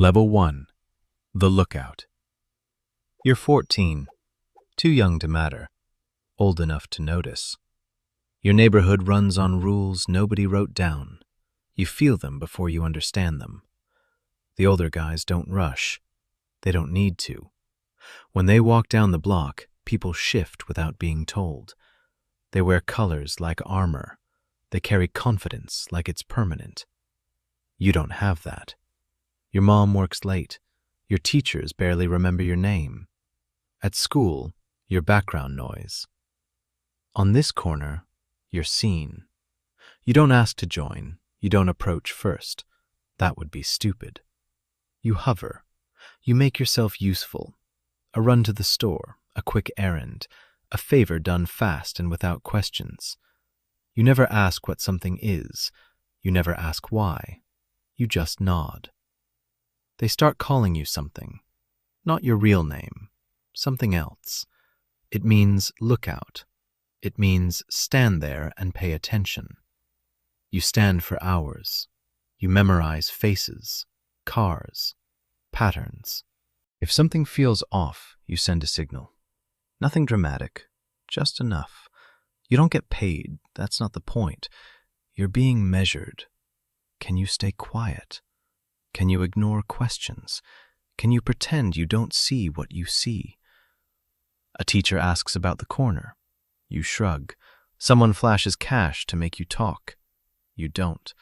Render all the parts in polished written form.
Level 1. The Lookout. You're 14, too young to matter, old enough to notice. Your neighborhood runs on rules nobody wrote down. You feel them before you understand them. The older guys don't rush. They don't need to. When they walk down the block, people shift without being told. They wear colors like armor. They carry confidence like it's permanent. You don't have that. Your mom works late. Your teachers barely remember your name. At school, you're background noise. On this corner, you're seen. You don't ask to join. You don't approach first. That would be stupid. You hover. You make yourself useful. A run to the store, a quick errand, a favor done fast and without questions. You never ask what something is. You never ask why. You just nod. They start calling you something. Not your real name. Something else. It means lookout. It means stand there and pay attention. You stand for hours. You memorize faces, cars, patterns. If something feels off, you send a signal. Nothing dramatic, just enough. You don't get paid, that's not the point. You're being measured. Can you stay quiet? Can you ignore questions? Can you pretend you don't see what you see? A teacher asks about the corner. You shrug. Someone flashes cash to make you talk. You don't.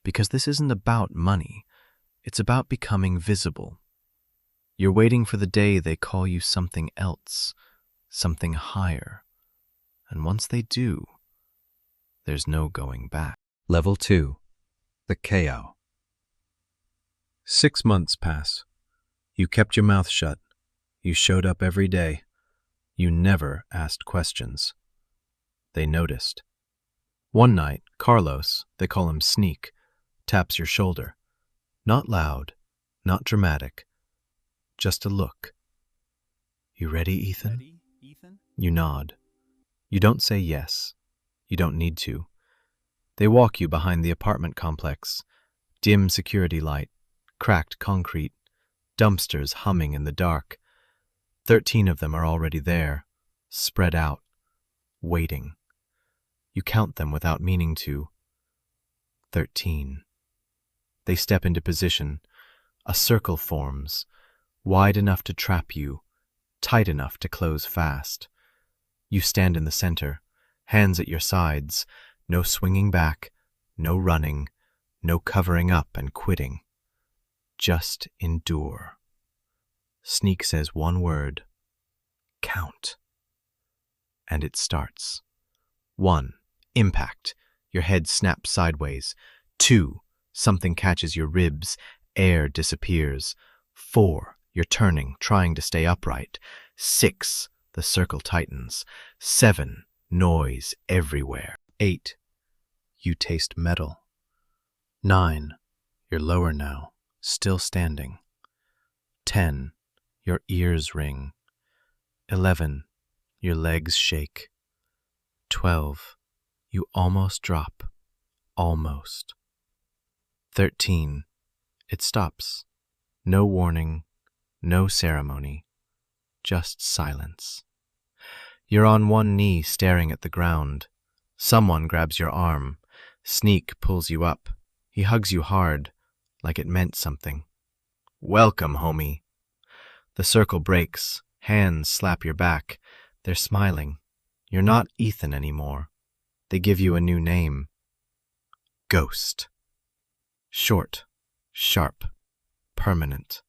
Because this isn't about money. It's about becoming visible. You're waiting for the day they call you something else, something higher. And once they do, there's no going back. Level 2. The KO. 6 months pass. You kept your mouth shut. You showed up every day. You never asked questions. They noticed. One night, Carlos, they call him Sneak, taps your shoulder. Not loud, not dramatic, just a look. You ready, Ethan? You nod. You don't say yes. You don't need to. They walk you behind the apartment complex. Dim security light, cracked concrete, dumpsters humming in the dark. 13 of them are already there, spread out, waiting. You count them without meaning to. 13. They step into position. A circle forms, wide enough to trap you, tight enough to close fast. You stand in the center, hands at your sides, no swinging back, no running, no covering up and quitting. Just endure. Sneak says one word. Count. And it starts. 1. Impact. Your head snaps sideways. 2. Something catches your ribs. Air disappears. 4. You're turning, trying to stay upright. 6. The circle tightens. 7. Noise everywhere. 8. You taste metal. 9. You're lower now, still standing. 10. Your ears ring. 11. Your legs shake. 12. You almost drop. Almost. 13. It stops. No warning, no ceremony, just silence. You're on one knee staring at the ground. Someone grabs your arm. Sneak pulls you up. He hugs you hard, like it meant something. Welcome, homie. The circle breaks. Hands slap your back. They're smiling. You're not Ethan anymore. They give you a new name. Ghost. Short, sharp, permanent.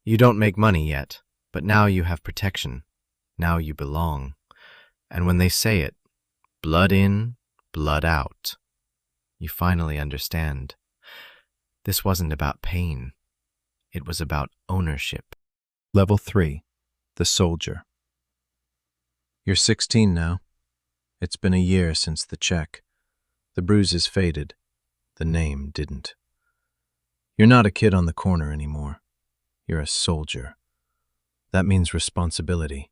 You don't make money yet, but now you have protection. Now you belong. And when they say it, blood in, blood out, you finally understand. This wasn't about pain. It was about ownership. Level 3. The Soldier. You're 16 now. It's been a year since the check. The bruises faded. The name didn't. You're not a kid on the corner anymore. You're a soldier. That means responsibility.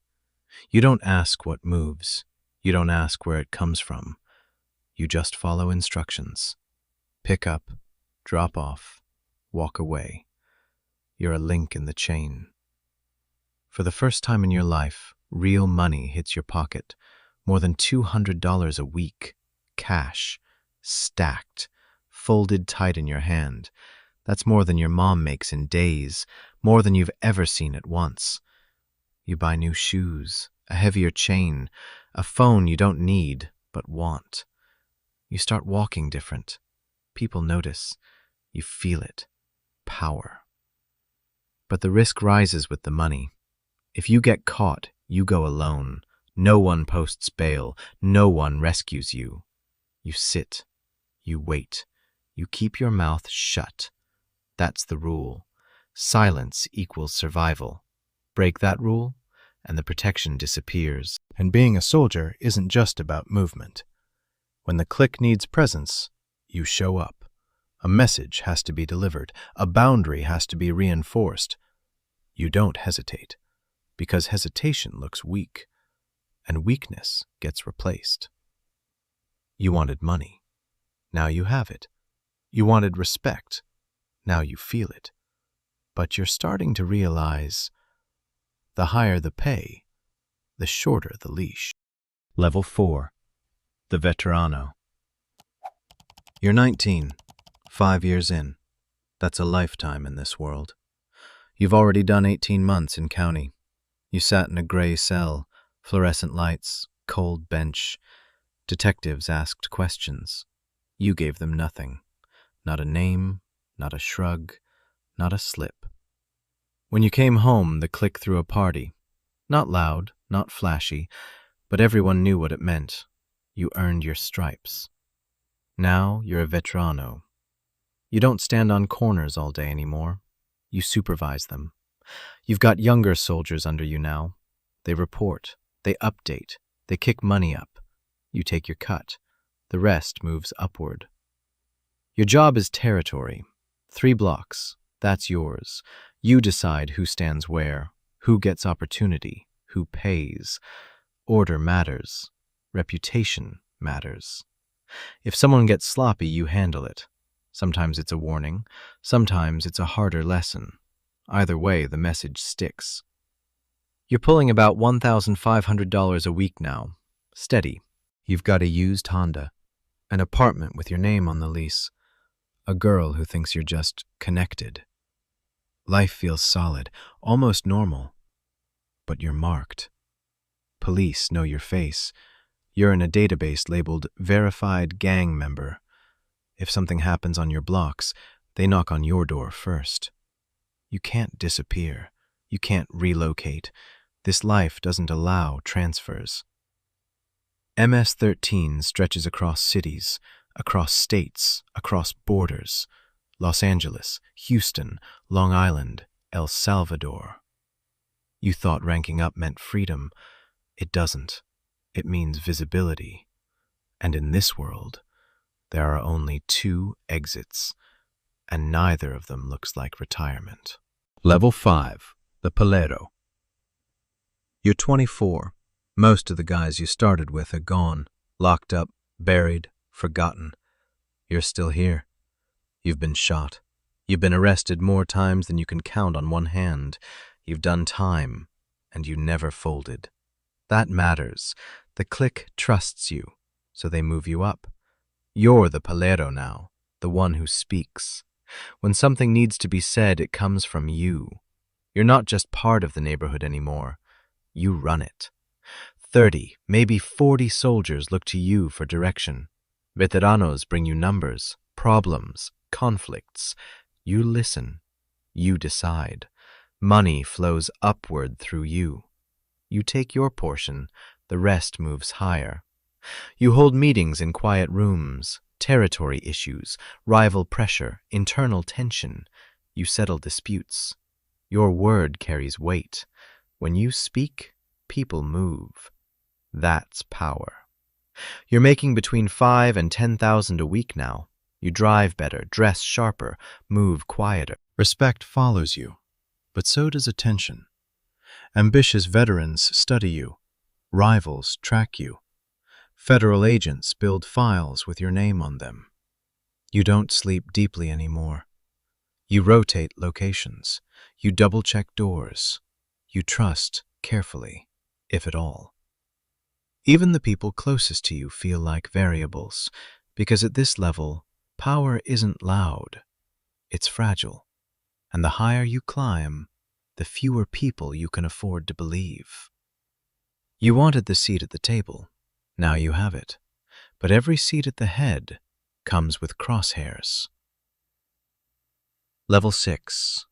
You don't ask what moves. You don't ask where it comes from. You just follow instructions. Pick up, drop off, walk away. You're a link in the chain. For the first time in your life, real money hits your pocket. More than $200 a week. Cash. Stacked. Folded tight in your hand. That's more than your mom makes in days. More than you've ever seen at once. You buy new shoes, a heavier chain, a phone you don't need but want. You start walking different. People notice. You feel it. Power. But the risk rises with the money. If you get caught, you go alone. No one posts bail. No one rescues you. You sit. You wait. You keep your mouth shut. That's the rule. Silence equals survival. Break that rule, and the protection disappears. And being a soldier isn't just about movement. When the clique needs presence, you show up. A message has to be delivered. A boundary has to be reinforced. You don't hesitate, because hesitation looks weak, and weakness gets replaced. You wanted money. Now you have it. You wanted respect. Now you feel it. But you're starting to realize the higher the pay, the shorter the leash. Level 4. The Veterano. You're 19, 5 years in. That's a lifetime in this world. You've already done 18 months in county. You sat in a gray cell, fluorescent lights, cold bench. Detectives asked questions. You gave them nothing. Not a name, not a shrug, not a slip. When you came home, the clique threw a party. Not loud, not flashy, but everyone knew what it meant. You earned your stripes. Now you're a veterano. You don't stand on corners all day anymore. You supervise them. You've got younger soldiers under you now. They report. They update. They kick money up. You take your cut. The rest moves upward. Your job is territory. 3 blocks. That's yours. You decide who stands where, who gets opportunity, who pays. Order matters. Reputation matters. If someone gets sloppy, you handle it. Sometimes it's a warning. Sometimes it's a harder lesson. Either way, the message sticks. You're pulling about $1,500 a week now. Steady. You've got a used Honda, an apartment with your name on the lease, a girl who thinks you're just connected. Life feels solid, almost normal, but you're marked. Police know your face. You're in a database labeled Verified Gang Member. If something happens on your blocks, they knock on your door first. You can't disappear. You can't relocate. This life doesn't allow transfers. MS-13 stretches across cities, across states, across borders. Los Angeles, Houston, Long Island, El Salvador. You thought ranking up meant freedom. It doesn't. It means visibility. And in this world, there are only 2 exits, and neither of them looks like retirement. Level 5. The Palero. You're 24. Most of the guys you started with are gone, locked up, buried, forgotten. You're still here. You've been shot. You've been arrested more times than you can count on one hand. You've done time, and you never folded. That matters. The clique trusts you, so they move you up. You're the Palero now, the one who speaks. When something needs to be said, it comes from you. You're not just part of the neighborhood anymore. You run it. 30, maybe 40 soldiers look to you for direction. Veteranos bring you numbers, problems, conflicts. You listen. You decide. Money flows upward through you. You take your portion, the rest moves higher. You hold meetings in quiet rooms, territory issues, rival pressure, internal tension. You settle disputes. Your word carries weight. When you speak, people move. That's power. You're making between 5,000 and 10,000 a week now. You drive better, dress sharper, move quieter. Respect follows you, but so does attention. Ambitious veterans study you. Rivals track you. Federal agents build files with your name on them. You don't sleep deeply anymore. You rotate locations. You double-check doors. You trust carefully, if at all. Even the people closest to you feel like variables, because at this level, power isn't loud, it's fragile. And the higher you climb, the fewer people you can afford to believe. You wanted the seat at the table. Now you have it. But every seat at the head comes with crosshairs. Level 6.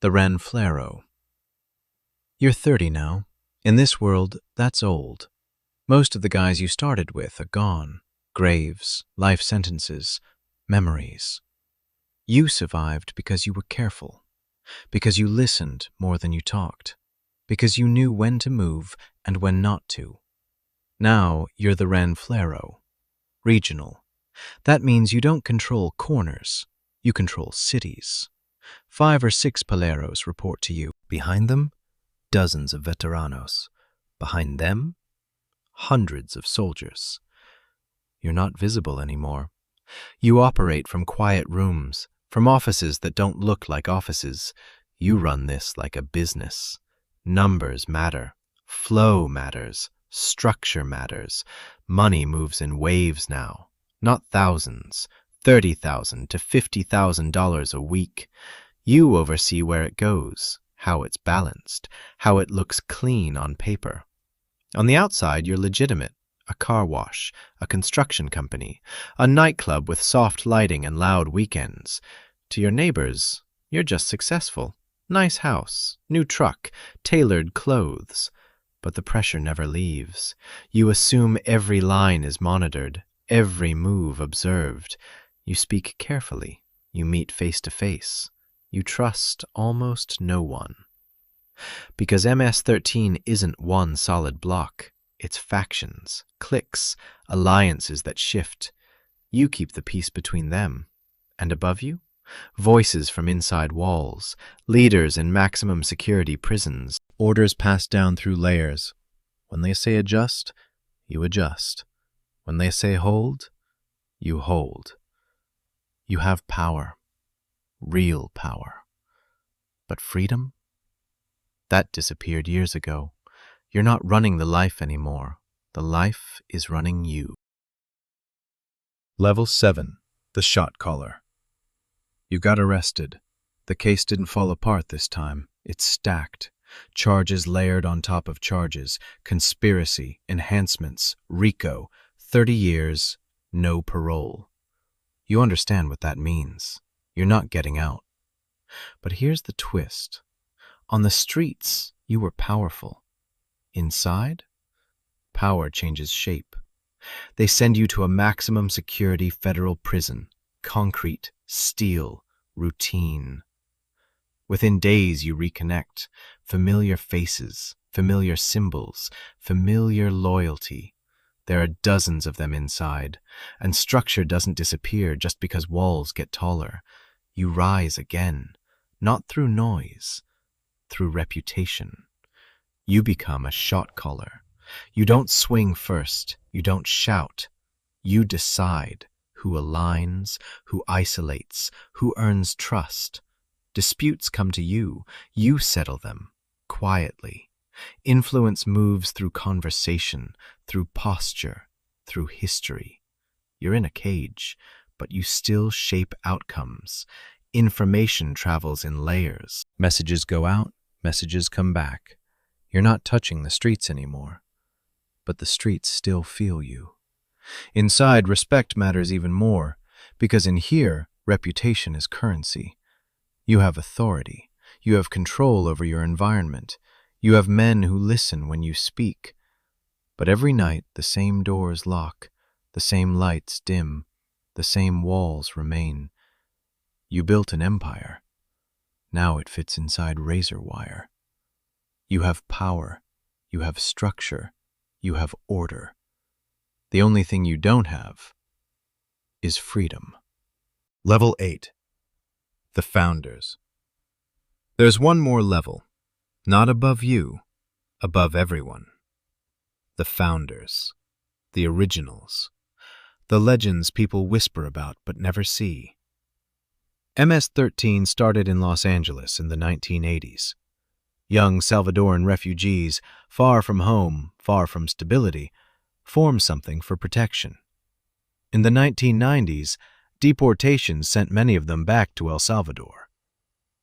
The Ranflero. You're 30 now. In this world, that's old. Most of the guys you started with are gone. Graves, life sentences, memories. You survived because you were careful, because you listened more than you talked, because you knew when to move and when not to. Now you're the Ranflero, regional. That means you don't control corners, you control cities. 5 or 6 paleros report to you. Behind them, dozens of veteranos. Behind them, hundreds of soldiers. You're not visible anymore. You operate from quiet rooms, from offices that don't look like offices. You run this like a business. Numbers matter. Flow matters. Structure matters. Money moves in waves now. Not thousands. $30,000 to $50,000 a week. You oversee where it goes, how it's balanced, how it looks clean on paper. On the outside, you're legitimate. A car wash, a construction company, a nightclub with soft lighting and loud weekends. To your neighbors, you're just successful. Nice house, new truck, tailored clothes. But the pressure never leaves. You assume every line is monitored, every move observed. You speak carefully. You meet face to face. You trust almost no one. Because MS-13 isn't one solid block. It's factions, cliques, alliances that shift. You keep the peace between them. And above you? Voices from inside walls, leaders in maximum security prisons. Orders passed down through layers. When they say adjust, you adjust. When they say hold, you hold. You have power. Real power. But freedom? That disappeared years ago. You're not running the life anymore. The life is running you. Level 7. The Shot Caller. You got arrested. The case didn't fall apart this time. It's stacked. Charges layered on top of charges. Conspiracy, enhancements, RICO. 30 years, no parole. You understand what that means. You're not getting out. But here's the twist. On the streets, you were powerful. Inside, power changes shape. They send you to a maximum security federal prison. Concrete, steel, routine. Within days you reconnect. Familiar faces, familiar symbols, familiar loyalty. There are dozens of them inside, and structure doesn't disappear just because walls get taller. You rise again, not through noise, through reputation. You become a shot caller. You don't swing first. You don't shout. You decide who aligns, who isolates, who earns trust. Disputes come to you. You settle them quietly. Influence moves through conversation, through posture, through history. You're in a cage, but you still shape outcomes. Information travels in layers. Messages go out, messages come back. You're not touching the streets anymore, but the streets still feel you. Inside, respect matters even more, because in here, reputation is currency. You have authority. You have control over your environment. You have men who listen when you speak. But every night, the same doors lock, the same lights dim, the same walls remain. You built an empire. Now it fits inside razor wire. You have power, you have structure, you have order. The only thing you don't have is freedom. Level 8. The Founders. There's one more level, not above you, above everyone. The Founders, the originals, the legends people whisper about but never see. MS-13 started in Los Angeles in the 1980s. Young Salvadoran refugees, far from home, far from stability, formed something for protection. In the 1990s, deportations sent many of them back to El Salvador.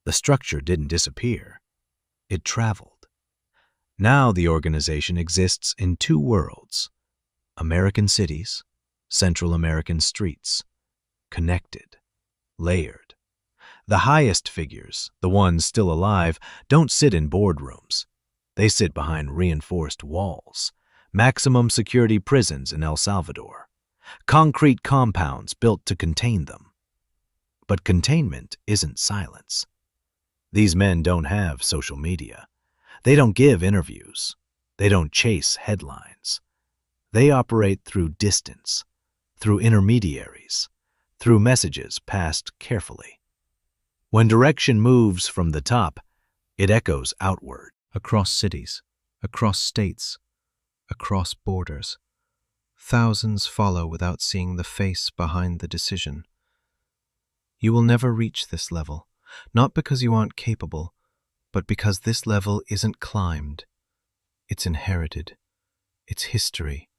The structure didn't disappear. It traveled. Now the organization exists in two worlds: American cities, Central American streets, connected, layered. The highest figures, the ones still alive, don't sit in boardrooms. They sit behind reinforced walls, maximum security prisons in El Salvador, concrete compounds built to contain them. But containment isn't silence. These men don't have social media. They don't give interviews. They don't chase headlines. They operate through distance, through intermediaries, through messages passed carefully. When direction moves from the top, it echoes outward. Across cities, across states, across borders. Thousands follow without seeing the face behind the decision. You will never reach this level, not because you aren't capable, but because this level isn't climbed. It's inherited. It's history.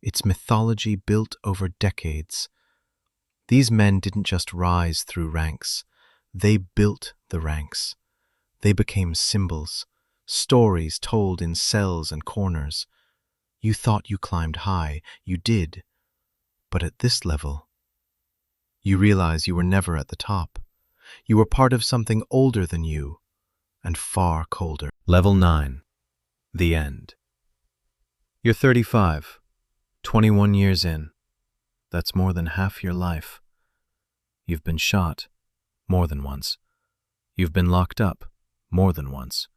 It's mythology built over decades. These men didn't just rise through ranks. They built the ranks. They became symbols, stories told in cells and corners. You thought you climbed high. You did. But at this level, you realize you were never at the top. You were part of something older than you, and far colder. Level 9. The end. You're 35, 21 years in. That's more than half your life. You've been shot more than once. You've been locked up more than once.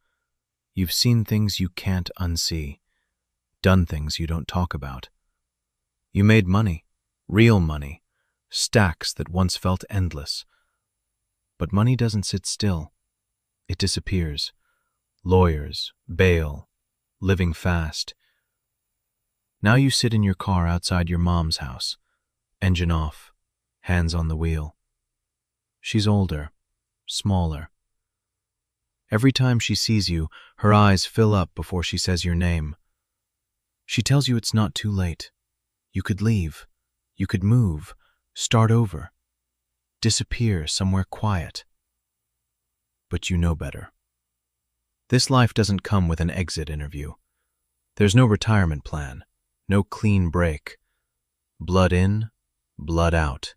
You've seen things you can't unsee, done things you don't talk about. You made money, real money, stacks that once felt endless. But money doesn't sit still. It disappears. Lawyers, bail, living fast. Now you sit in your car outside your mom's house, engine off, hands on the wheel. She's older, smaller. Every time she sees you, her eyes fill up before she says your name. She tells you it's not too late. You could leave. You could move, start over, disappear somewhere quiet. But you know better. This life doesn't come with an exit interview. There's no retirement plan, no clean break. Blood in, blood out.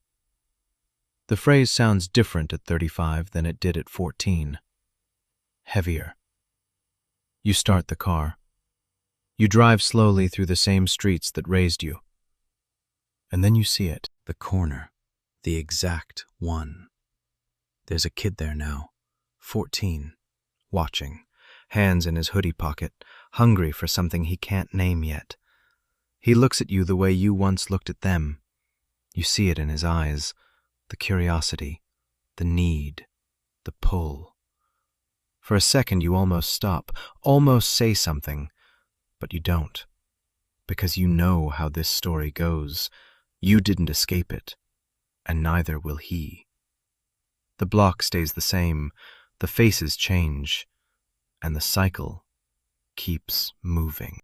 The phrase sounds different at 35 than it did at 14. Heavier. You start the car. You drive slowly through the same streets that raised you. And then you see it, the corner, the exact one. There's a kid there now, 14, watching, hands in his hoodie pocket, hungry for something he can't name yet. He looks at you the way you once looked at them. You see it in his eyes, the curiosity, the need, the pull. For a second you almost stop, almost say something, but you don't, because you know how this story goes. You didn't escape it, and neither will he. The block stays the same, the faces change, and the cycle keeps moving.